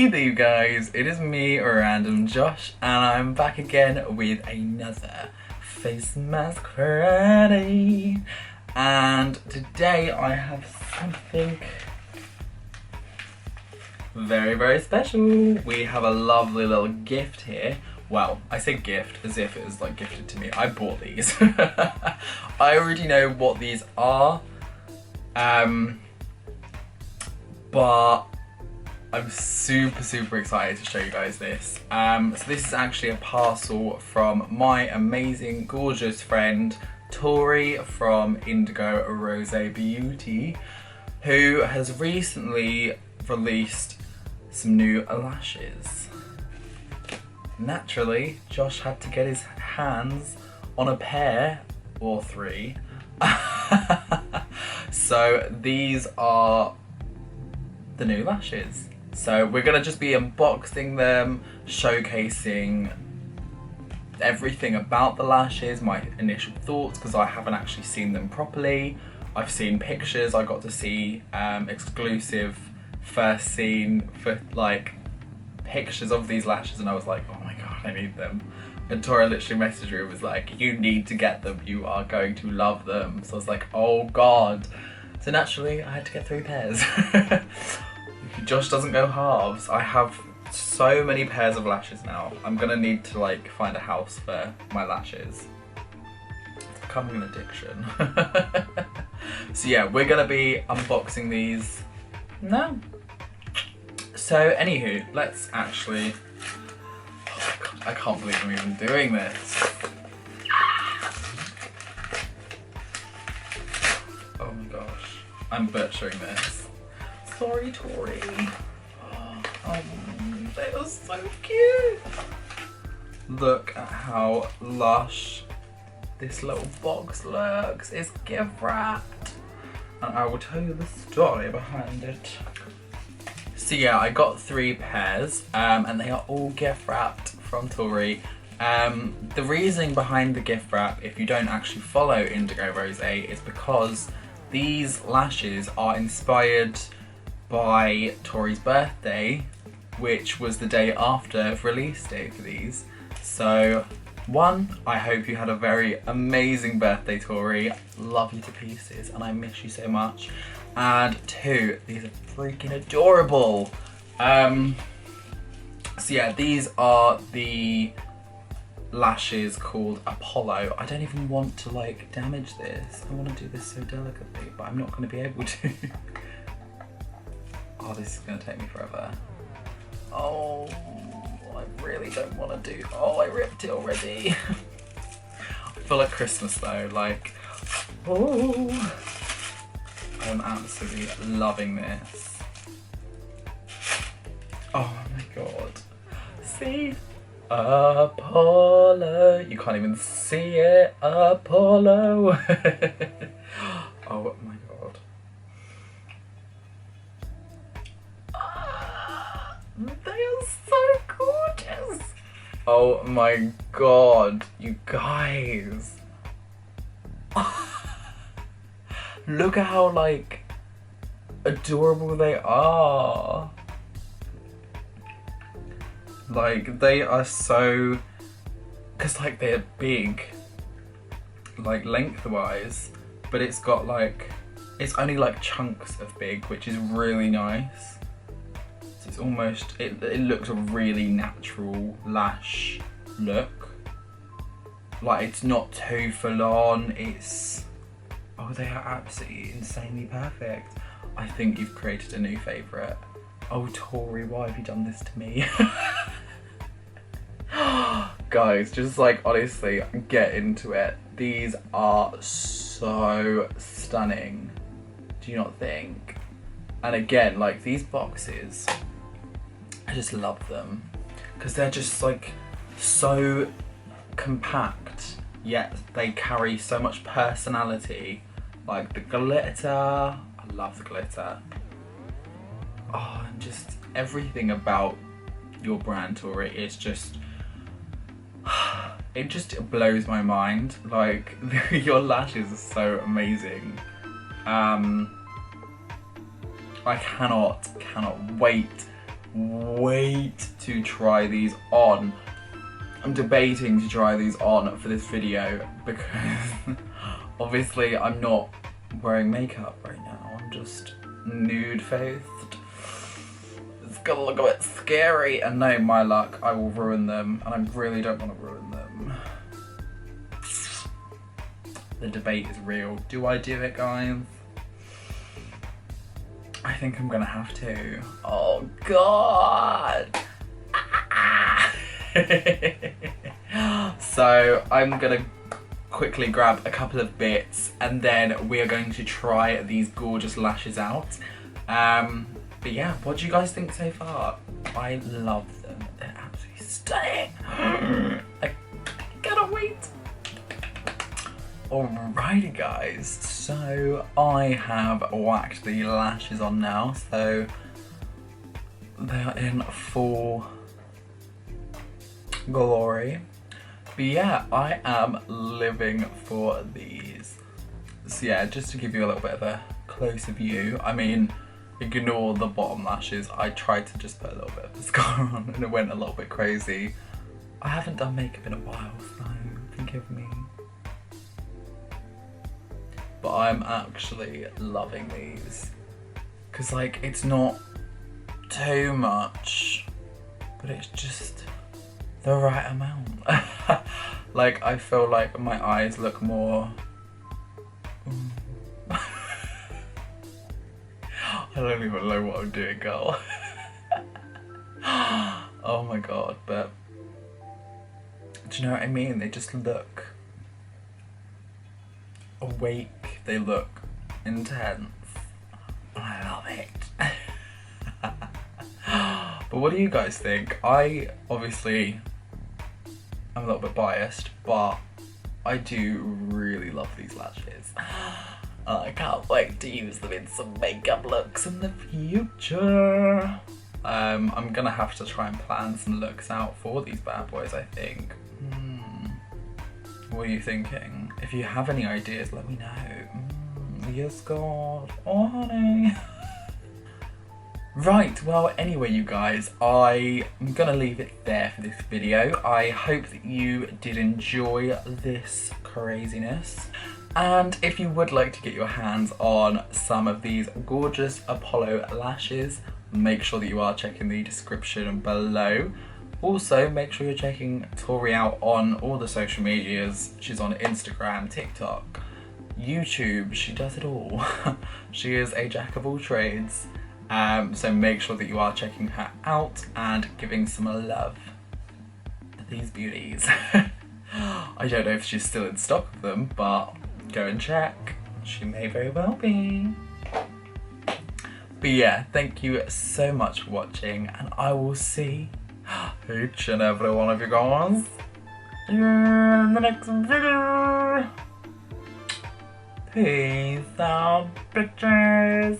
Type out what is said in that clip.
Hey there you guys, it is me, RandomJosh, and I'm back again with another face mask Friday. And today I have something very special. We have a lovely little gift here. Well, I say gift as if it was like gifted to me. I bought these. I already know what these are, but I'm super excited to show you guys this. So this is actually a parcel from my amazing, gorgeous friend, Tori from Indigo Rosee Beauty, who has recently released some new lashes. Naturally, Josh had to get his hands on a pair or three. So these are the new lashes. So we're gonna just be unboxing them, showcasing everything about the lashes, my initial thoughts, because I haven't actually seen them properly. I've seen pictures, I got to see exclusive first scene for like pictures of these lashes, and I was like, oh my god, I need them. And Tora literally messaged me and was like, you need to get them, you are going to love them. So I was like, oh god. So naturally I had to get 3 pairs. Josh doesn't go halves. I have so many pairs of lashes now. I'm gonna need to like find a house for my lashes. It's becoming an addiction. So yeah, we're gonna be unboxing these now. So anywho, let's actually, oh my god, I can't believe I'm even doing this. Oh my gosh, I'm butchering this. Sorry, Tori. Oh, they are so cute. Look at how lush this little box looks. It's gift wrapped, and I will tell you the story behind it. So yeah, I got 3 pairs, and they are all gift wrapped from Tori. The reasoning behind the gift wrap, if you don't actually follow Indigo Rosee, is because these lashes are inspired by Tori's birthday, which was the day after release day for these. So 1, I hope you had a very amazing birthday, Tori. Love you to pieces and I miss you so much. And 2, these are freaking adorable. So yeah, these are the lashes called Apollo. I don't even want to like damage this. I want to do this so delicately, but I'm not going to be able to. Oh, this is going to take me forever. Oh, I really don't want to do. Oh, I ripped it already. I feel like Christmas though, like, oh. I'm absolutely loving this. Oh my god. See? Apollo. You can't even see it. Apollo. Oh my god. They are so gorgeous. Oh my god, you guys. Look at how like adorable they are. Like they are so, cause like they're big, like lengthwise, but it's got like, it's only like chunks of big, which is really nice. So it's almost, it looks a really natural lash look. Like it's not too full on, it's, oh, they are absolutely insanely perfect. I think you've created a new favourite. Oh, Tori, why have you done this to me? Guys, just like honestly, get into it. These are so stunning. Do you not think? And again, like these boxes, I just love them because they're just like so compact, yet they carry so much personality. Like the glitter, I love the glitter. Oh, and just everything about your brand, Tori, is just, it just blows my mind. Like your lashes are so amazing. I cannot wait wait to try these on. I'm debating to try these on for this video because obviously I'm not wearing makeup right now. I'm just nude-faced. It's gonna look a bit scary, and no, my luck, I will ruin them, and I really don't want to ruin them. The debate is real. Do I do it, guys? I think I'm gonna have to. Oh God! So I'm gonna quickly grab a couple of bits, and then we are going to try these gorgeous lashes out. But yeah, what do you guys think so far? I love them. They're absolutely stunning. I cannot wait. Alrighty guys, so I have whacked the lashes on now, so they are in full glory. But yeah, I am living for these. So yeah, just to give you a little bit of a closer view, I mean, ignore the bottom lashes. I tried to just put a little bit of mascara on and it went a little bit crazy. I haven't done makeup in a while, so forgive me. But I'm actually loving these. Cause like, it's not too much, but it's just the right amount. Like, I feel like my eyes look more... I don't even know what I'm doing, girl. Oh my God, but do you know what I mean? They just look awake, they look intense. I love it. But what do you guys think? I obviously am a little bit biased, but I do really love these lashes. I can't wait to use them in some makeup looks in the future. I'm gonna have to try and plan some looks out for these bad boys, I think. What are you thinking? If you have any ideas, let me know. Yes, God. Oh, honey. Right, well, anyway, you guys, I am gonna leave it there for this video. I hope that you did enjoy this craziness. And if you would like to get your hands on some of these gorgeous Apollo lashes, make sure that you are checking the description below. Also, make sure you're checking Tori out on all the social medias. She's on Instagram, TikTok, YouTube, she does it all. She is a jack of all trades. So make sure that you are checking her out and giving some love to these beauties. I don't know if she's still in stock of them, but go and check. She may very well be. But yeah, thank you so much for watching, and I will see each and every one of you guys in the next video. Peace out, bitches.